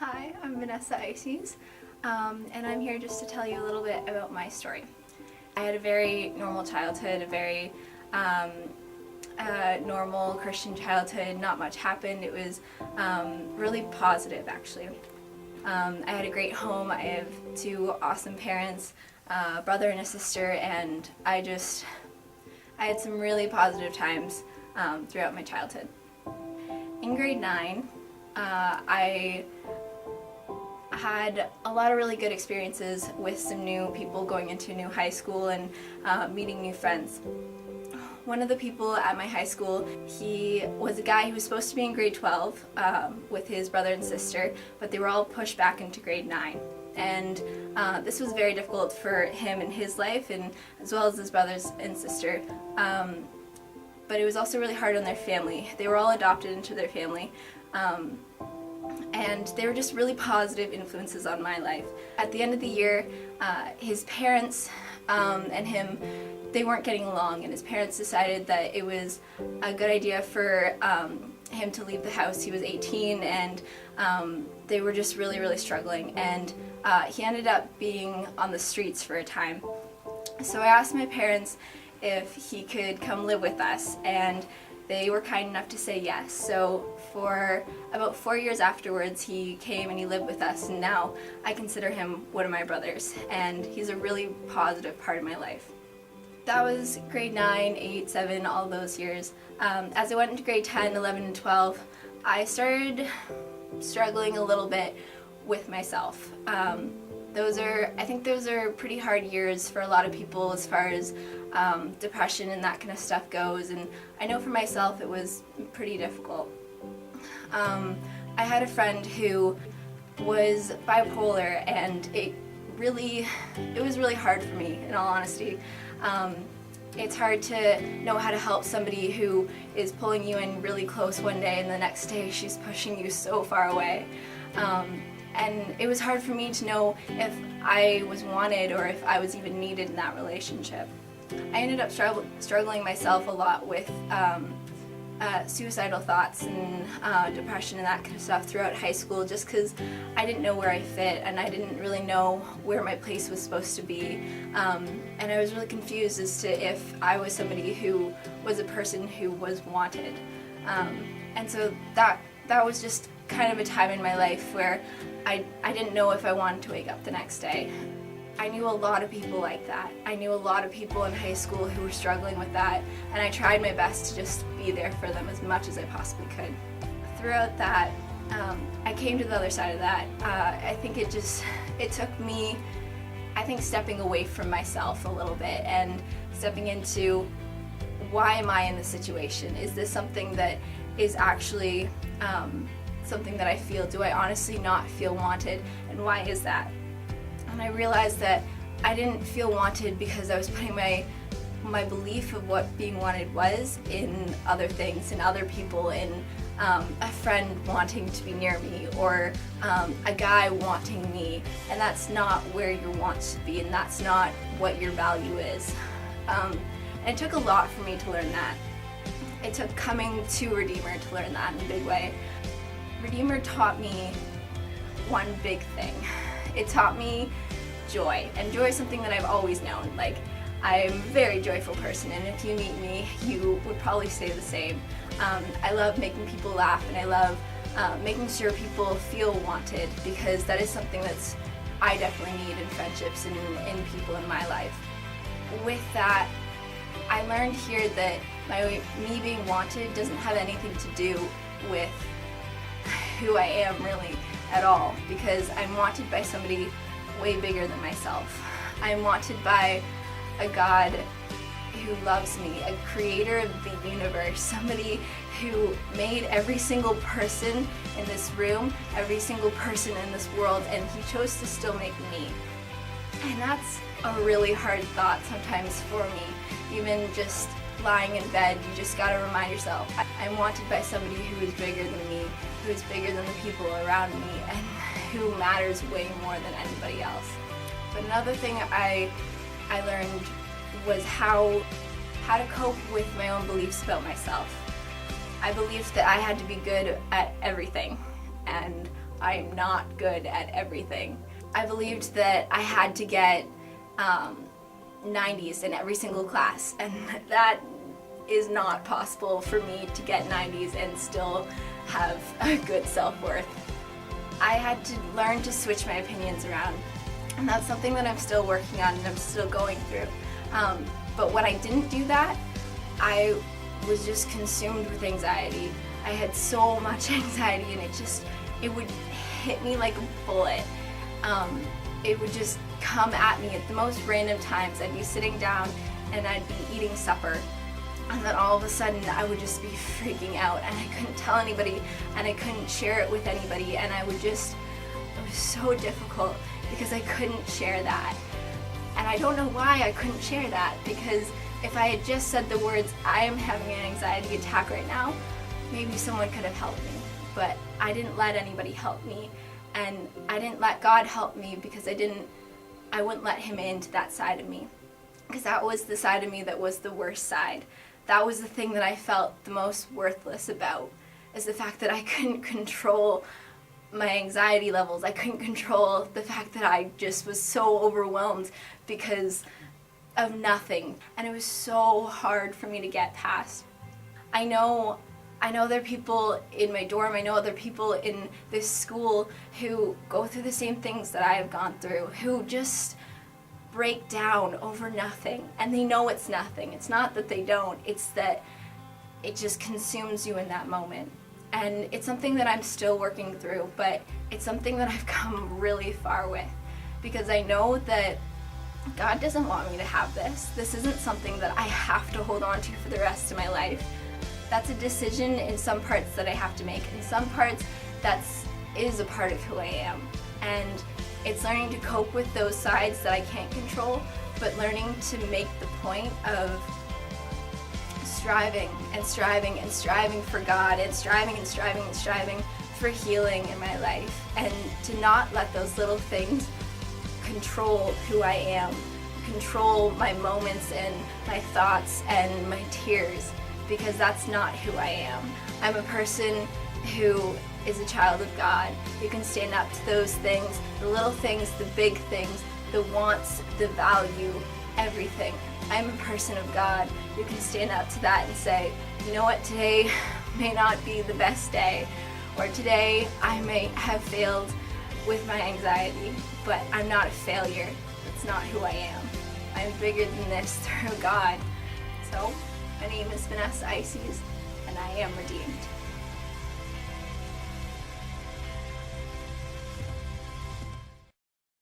Hi, I'm Vanessa Eisses, and I'm here just to tell you a little bit about my story. I had a very normal childhood, a very normal Christian childhood. Not much happened. It was really positive, actually. I had a great home. I have two awesome parents, a brother and a sister, and I had some really positive times throughout my childhood. In grade 9, I had a lot of really good experiences with some new people going into a new high school and meeting new friends. One of the people at my high school, he was a guy who was supposed to be in grade 12 with his brother and sister, but they were all pushed back into grade 9. And this was very difficult for him in his life, and as well as his brothers and sister. But it was also really hard on their family. They were all adopted into their family. And they were just really positive influences on my life. At the end of the year, his parents and him, they weren't getting along, and his parents decided that it was a good idea for him to leave the house. He was 18, and they were just really, really struggling, and he ended up being on the streets for a time. So I asked my parents if he could come live with us, and they were kind enough to say yes. So for about 4 years afterwards, he came and he lived with us, and now I consider him one of my brothers, and he's a really positive part of my life. That was grade 9, 8, 7, all those years. As I went into grade 10, 11, and 12, I started struggling a little bit with myself. I think those are pretty hard years for a lot of people as far as depression and that kind of stuff goes, and I know for myself it was pretty difficult. I had a friend who was bipolar, and it was really hard for me, in all honesty. It's hard to know how to help somebody who is pulling you in really close one day, and the next day she's pushing you so far away. And it was hard for me to know if I was wanted or if I was even needed in that relationship. I ended up struggling myself a lot with suicidal thoughts and depression and that kind of stuff throughout high school, just because I didn't know where I fit, and I didn't really know where my place was supposed to be. And I was really confused as to if I was somebody who was a person who was wanted. And so that was just kind of a time in my life where I didn't know if I wanted to wake up the next day. I knew a lot of people like that. I knew a lot of people in high school who were struggling with that, and I tried my best to just be there for them as much as I possibly could. Throughout that, I came to the other side of that. I think it took me, stepping away from myself a little bit and stepping into, why am I in this situation? Is this something that is actually something that I feel? Do I honestly not feel wanted, and why is that? And I realized that I didn't feel wanted because I was putting my belief of what being wanted was in other things, in other people, in a friend wanting to be near me, or a guy wanting me, and that's not where your wants should be, and that's not what your value is. And it took a lot for me to learn that. It took coming to Redeemer to learn that in a big way. Redeemer taught me one big thing. It taught me joy, and joy is something that I've always known. Like, I'm a very joyful person, and if you meet me, you would probably say the same. I love making people laugh, and I love making sure people feel wanted, because that is something I definitely need in friendships and in people in my life. With that, I learned here that me being wanted doesn't have anything to do with who I am really at all, because I'm wanted by somebody way bigger than myself. I'm wanted by a God who loves me, a creator of the universe, somebody who made every single person in this room, every single person in this world, and he chose to still make me. And that's a really hard thought sometimes for me. Even just lying in bed, you just gotta remind yourself, I'm wanted by somebody who is bigger than me, who is bigger than the people around me, and who matters way more than anybody else. But another thing I learned was how to cope with my own beliefs about myself. I believed that I had to be good at everything, and I am not good at everything. I believed that I had to get 90s in every single class, and that is not possible for me to get 90s and still have a good self-worth. I had to learn to switch my opinions around, and that's something that I'm still working on and I'm still going through. But when I didn't do that, I was just consumed with anxiety. I had so much anxiety, and it would hit me like a bullet. It would just come at me at the most random times. I'd be sitting down and I'd be eating supper, and then all of a sudden I would just be freaking out, and I couldn't tell anybody, and I couldn't share it with anybody, and it was so difficult because I couldn't share that. And I don't know why I couldn't share that, because if I had just said the words, I am having an anxiety attack right now, maybe someone could have helped me. But I didn't let anybody help me, and I didn't let God help me because I wouldn't let him into that side of me, because that was the side of me that was the worst side. That was the thing that I felt the most worthless about, is the fact that I couldn't control my anxiety levels. I couldn't control the fact that I just was so overwhelmed because of nothing, and it was so hard for me to get past. I know there are people in my dorm, I know other people in this school who go through the same things that I have gone through, who just break down over nothing, and they know it's nothing. It's not that they don't, it's that it just consumes you in that moment. And it's something that I'm still working through, but it's something that I've come really far with, because I know that God doesn't want me to have this. This isn't something that I have to hold on to for the rest of my life. That's a decision in some parts that I have to make. In some parts, that is a part of who I am. And it's learning to cope with those sides that I can't control, but learning to make the point of striving and striving and striving for God, and striving and striving and striving for healing in my life, and to not let those little things control who I am, control my moments and my thoughts and my tears, because that's not who I am. I'm a person who is a child of God, who can stand up to those things, the little things, the big things, the wants, the value, everything. I'm a person of God who can stand up to that and say, you know what, today may not be the best day, or today I may have failed with my anxiety, but I'm not a failure. That's not who I am. I'm bigger than this through God. So, my name is Vanessa Eisses, and I am redeemed.